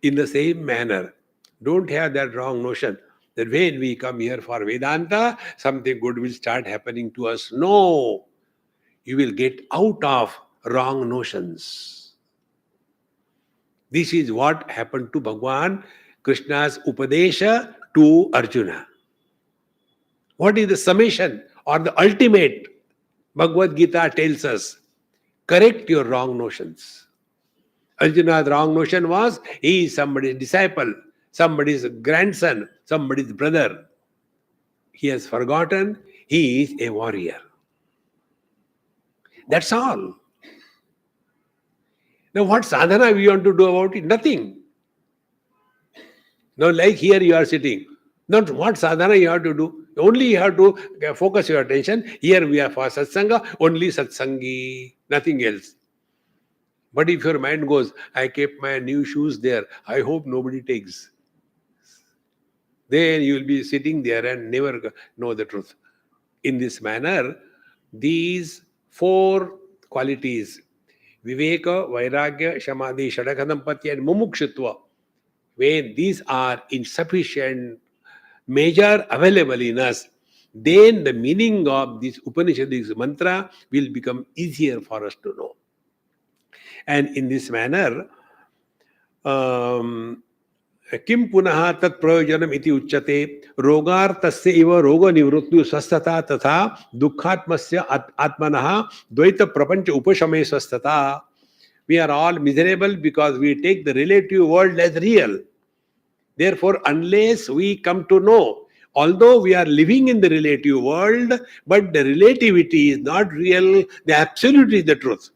In the same manner, don't have that wrong notion that when we come here for Vedanta, something good will start happening to us. No, you will get out of wrong notions. This is what happened to Bhagwan Krishna's Upadesha to Arjuna. What is the summation or the ultimate? Bhagavad Gita tells us, correct your wrong notions. Arjuna's wrong notion was, he is somebody's disciple, somebody's grandson, somebody's brother. He has forgotten he is a warrior. That's all. Now what sadhana we want to do about it? Nothing. Now like here you are sitting. Not what sadhana you have to do. Only you have to focus your attention. Here we are for satsanga, only satsangi, nothing else. But if your mind goes, I kept my new shoes there, I hope nobody takes. Then you will be sitting there and never know the truth. In this manner, these 4 qualities, Viveka, Vairagya, Shamadhi, Shadakadampati and Mumukshutva, when these are in sufficient measure available in us, then the meaning of this Upanishadic mantra will become easier for us to know. And in this manner, किम पुनः तत्प्रयोजनम इति उच्यते रोगार्थस्य इव रोग निवृत्ति स्वस्थता तथा दुःखात्मस्य आत्मनः द्वैत प्रपंच उपशमे स्वस्थता. We are all miserable because we take the relative world as real. Therefore, unless we come to know, although we are living in the relative world, but the relativity is not real, the absolute is the truth.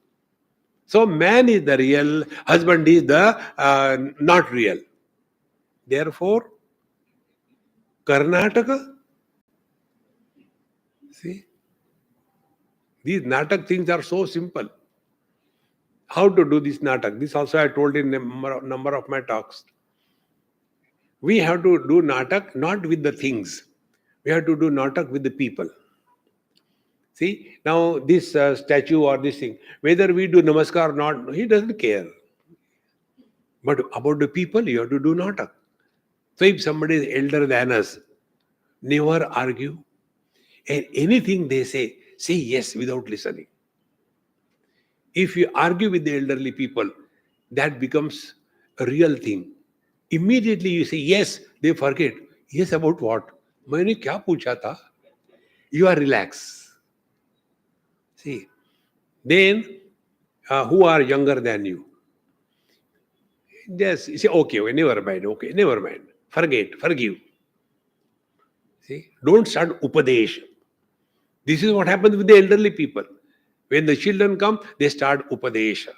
So man is the real, husband is the not real. Therefore, Karnataka, see, these Natak things are so simple. How to do this Natak? This also I told in a number of my talks. We have to do Natak not with the things. We have to do Natak with the people. See, now this statue or this thing, whether we do Namaskar or not, he doesn't care. But about the people, you have to do Natak. So if somebody is elder than us, never argue. And anything they say yes without listening. If you argue with the elderly people, that becomes a real thing. Immediately you say yes, they forget. Yes, about what? मैंने क्या पूछा था? You are relaxed. See, then who are younger than you? Just you say, okay, never mind, okay, never mind. Forget, forgive. See, don't start upadesh. This is what happens with the elderly people. When the children come, they start upadesha.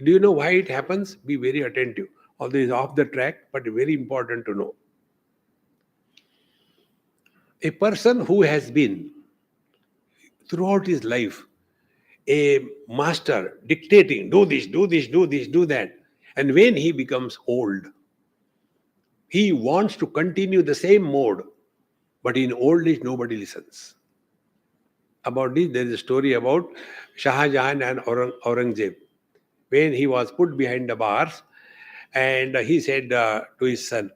Do you know why it happens? Be very attentive. Although it's off the track, but very important to know. A person who has been throughout his life a master dictating, do this, do this, do this, do that. And when he becomes old, he wants to continue the same mode, but in old age, nobody listens. About this, there is a story about Shah Jahan and Aurangzeb. When he was put behind the bars, and he said to his son,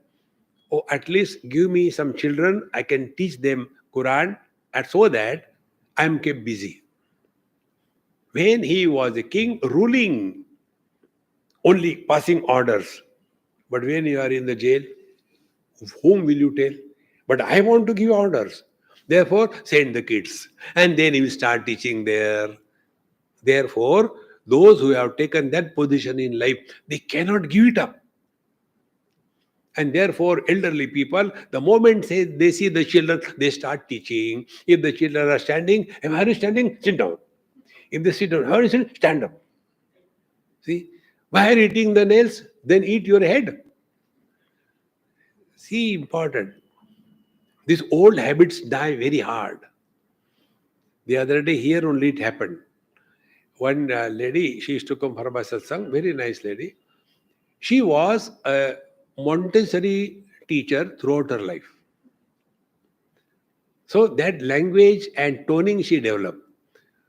oh, at least give me some children, I can teach them Quran, and so that I am kept busy. When he was a king, ruling, only passing orders. But when you are in the jail, whom will you tell? But I want to give orders. Therefore, send the kids. And then he will start teaching there. Therefore, those who have taken that position in life, they cannot give it up. And therefore, elderly people, the moment they see the children, they start teaching. If the children are standing, are you standing? Sit down. If they sit down, how are you sitting? Stand up. See? Why are you eating the nails? Then eat your head. See, important. These old habits die very hard. The other day, here only it happened. One lady, she used to come for my satsang, very nice lady. She was a Montessori teacher throughout her life. So that language and toning she developed.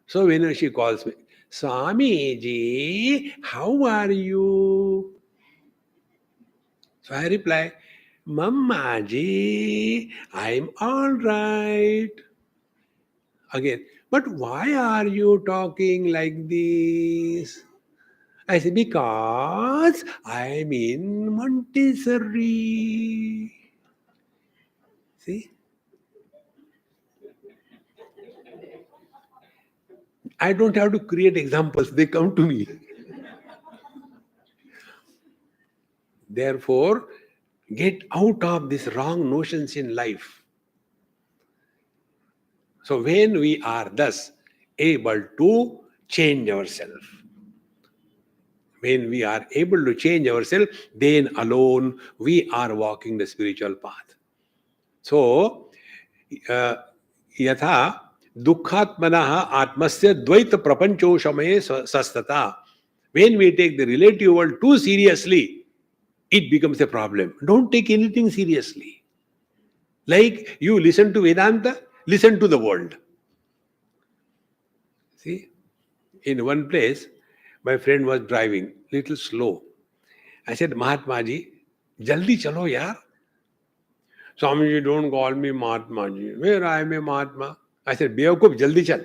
So when she calls me, Swamiji, how are you? So I reply, Mammaji, I'm all right. Again, but why are you talking like this? I say, because I'm in Montessori. See? I don't have to create examples, they come to me. Therefore, get out of these wrong notions in life. So when we are thus able to change ourselves, when we are able to change ourselves, then alone we are walking the spiritual path. So, yatha dukkhatmanaha atmasya dvaita prapancho shamaye sastata. When we take the relative world too seriously, it becomes a problem. Don't take anything seriously. Like you listen to Vedanta, listen to the world. See, in one place, my friend was driving little slow. I said, Mahatma ji, jaldi chalo yaar. Swamiji, don't call me Mahatma ji. Where I am a Mahatma? I said, Beokuf, jaldi chal.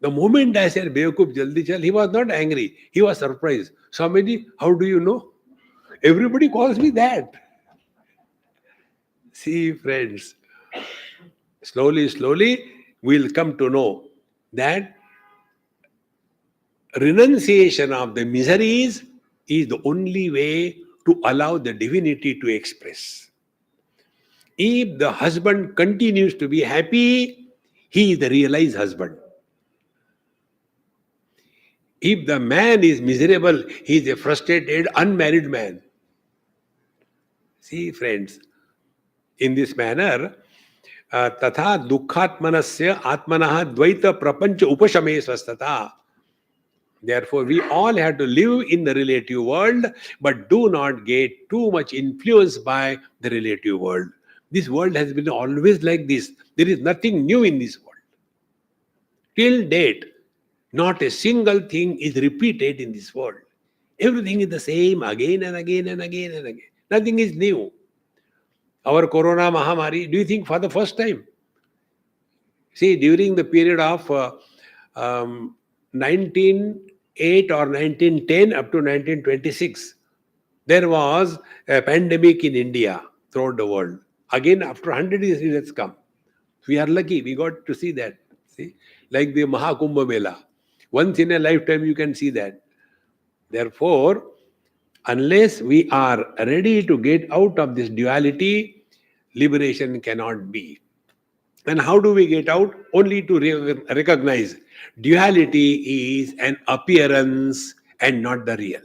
The moment I said, Beokuf, jaldi chal, he was not angry. He was surprised. Swamiji, how do you know? Everybody calls me that. See, friends, slowly, slowly, we'll come to know that renunciation of the miseries is the only way to allow the divinity to express. If the husband continues to be happy, he is the realized husband. If the man is miserable, he is a frustrated, unmarried man. See, friends, in this manner, तथा दुःखात्मनस्य आत्मनः द्वैत प्रपंच उपशमे स्वस्थता. Therefore, we all have to live in the relative world, but do not get too much influenced by the relative world. This world has been always like this. There is nothing new in this world. Till date, not a single thing is repeated in this world. Everything is the same again and again and again and again. Nothing is new. Our Corona Mahamari, do you think for the first time? See, during the period of 1908 or 1910 up to 1926, there was a pandemic in India throughout the world. Again, after 100 years, it has come. We are lucky, we got to see that. See, like the Mahakumbha Mela. Once in a lifetime, you can see that. Therefore, Unless we are ready to get out of this duality, liberation cannot be. And how do we get out? Only to recognize duality is an appearance and not the real.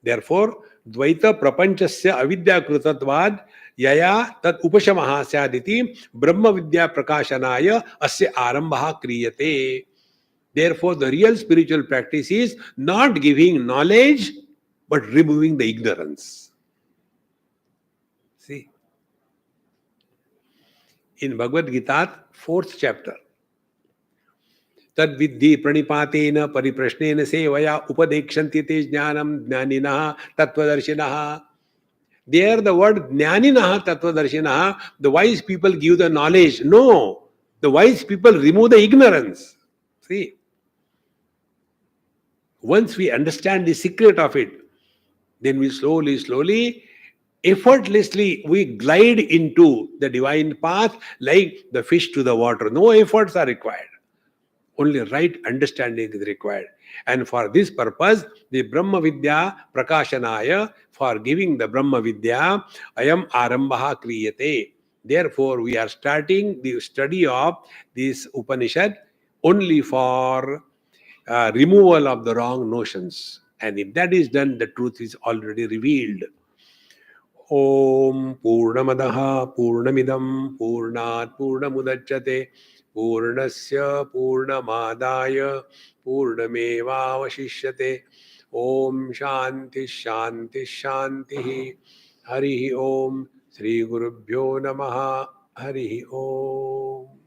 Therefore, Dvaita Prapanchasya Avidya Krutatvad Yaya Tat Upashamaha Syaditi Brahma Vidya Prakashanaya Asya Arambha Kriyate. Therefore, the real spiritual practice is not giving knowledge but removing the ignorance. See, in Bhagavad Gita, 4th chapter, तद्विद्धि प्रणिपातेन परिप्रश्नेन सेवया उपदेक्षन्ति ते ज्ञानम ज्ञानिनः तत्वदर्शिनः. There the word jnaninaha tattvadarshinaha, the wise people give the knowledge. No, the wise people remove the ignorance. See, once we understand the secret of it, then we slowly, effortlessly, we glide into the divine path like the fish to the water. No efforts are required. Only right understanding is required. And for this purpose, the Brahma Vidya Prakashanaya, for giving the Brahma Vidya, Ayam Arambaha Kriyate. Therefore, we are starting the study of this Upanishad only for removal of the wrong notions. And if that is done, the truth is already revealed. Om Purnamadaha Purnamidam Purnat Purnamudachyate Purnasya Purnamadaya Purnamevavashishyate. Om Shanti Shanti Shanti. Hari Om. Shri Gurubhyo Namaha. Hari Om.